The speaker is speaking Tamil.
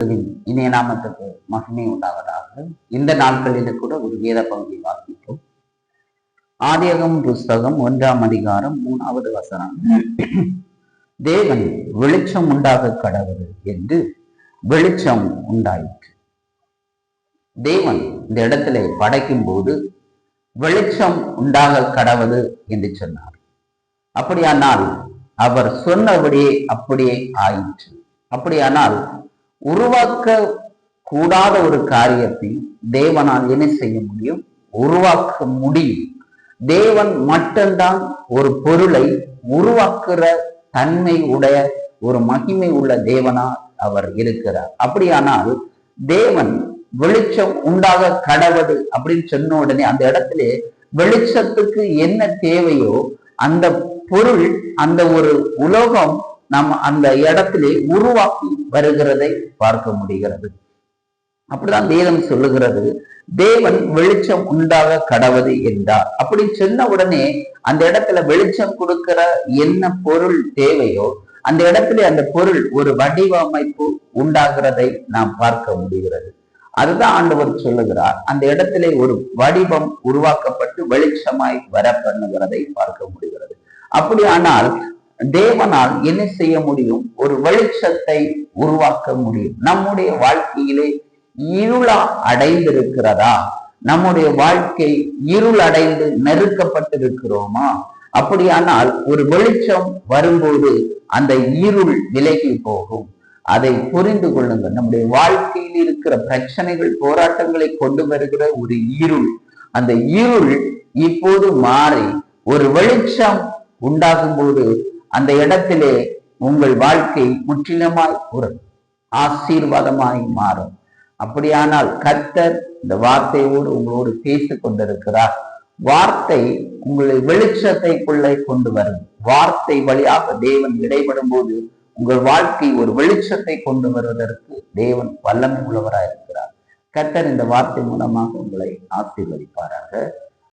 இணைய நாமத்துக்கு மகிமை உண்டாவதாக. இந்த நாட்களில் கூட ஒரு வேத பகுதி வாசிப்போம். ஆதியாகமம் புஸ்தகம் 1ஆம் அதிகாரம் 3வது வசனம். தேவன் வெளிச்சம் உண்டாக கடவுள் என்று வெளிச்சம் உண்டாயிற்று. தேவன் இந்த இடத்துல படைக்கும் போது வெளிச்சம் உண்டாக கடவுள் என்று சொன்னார். அப்படியானால் அவர் சொன்னபடியே அப்படியே ஆயிற்று. அப்படியானால் உருவாக்க கூடாத ஒரு காரியத்தை தேவனால் என்ன செய்ய முடியும்? உருவாக்க முடியும். தேவன் மட்டும்தான் ஒரு பொருளை உருவாக்குற தன்மை உடைய ஒரு மகிமை உள்ள தேவனால் அவர் இருக்கிறார். அப்படியானால் தேவன் வெளிச்சம் உண்டாக கடவுள் அப்படின்னு சொன்ன உடனே அந்த இடத்துல வெளிச்சத்துக்கு என்ன தேவையோ அந்த பொருள், அந்த ஒரு உலோகம் நம்ம அந்த இடத்திலே உருவாக்கி வருகிறதை பார்க்க முடிகிறது. அப்படிதான் வேதம் சொல்லுகிறது, தேவன் வெளிச்சம் உண்டாக கடவுள் என்றார். அப்படி சொன்ன உடனே அந்த இடத்துல வெளிச்சம் கொடுக்கிற என்ன பொருள் தேவையோ அந்த இடத்துல அந்த பொருள் ஒரு வடிவமைப்பு உண்டாகிறதை நாம் பார்க்க முடிகிறது. அதுதான் ஆண்டவர் சொல்லுகிறார், அந்த இடத்துல ஒரு வடிவம் உருவாக்கப்பட்டு வெளிச்சமாய் வர பண்ணுகிறதை பார்க்க முடிகிறது. அப்படியானால் தேவனால் என்ன செய்ய முடியும்? ஒரு வெளிச்சத்தை உருவாக்க முடியும். நம்முடைய வாழ்க்கையிலே இருளா அடைந்திருக்கிறதா? நம்முடைய வாழ்க்கை இருள் அடைந்து நெருக்கப்பட்டிருக்கிறோமா? அப்படியானால் ஒரு வெளிச்சம் வரும்போது அந்த இருள் விலகி போகும். அதை புரிந்து கொள்ளுங்கள். நம்முடைய வாழ்க்கையில் இருக்கிற பிரச்சனைகள், போராட்டங்களை கொண்டு வருகிற ஒரு இருள், அந்த இருள் இப்போது மாறி ஒரு வெளிச்சம் உண்டாகும் போது அந்த இடத்திலே உங்கள் வாழ்க்கை முற்றிலுமாய் ஒரு ஆசீர்வாதமாய் மாறும். அப்படியானால் கர்த்தர் இந்த வார்த்தையோடு உங்களோடு பேசிக் கொண்டிருக்கிறார். வார்த்தை உங்களை வெளிச்சத்தைக்குள்ளே கொண்டு வரும். வார்த்தை வழியாக தேவன் இடைபடும் போது உங்கள் வாழ்க்கை ஒரு வெளிச்சத்தை கொண்டு வருவதற்கு தேவன் வல்லமை உள்ளவராயிருக்கிறார். கர்த்தர் இந்த வார்த்தை மூலமாக உங்களை ஆசீர்வதிப்பாராக.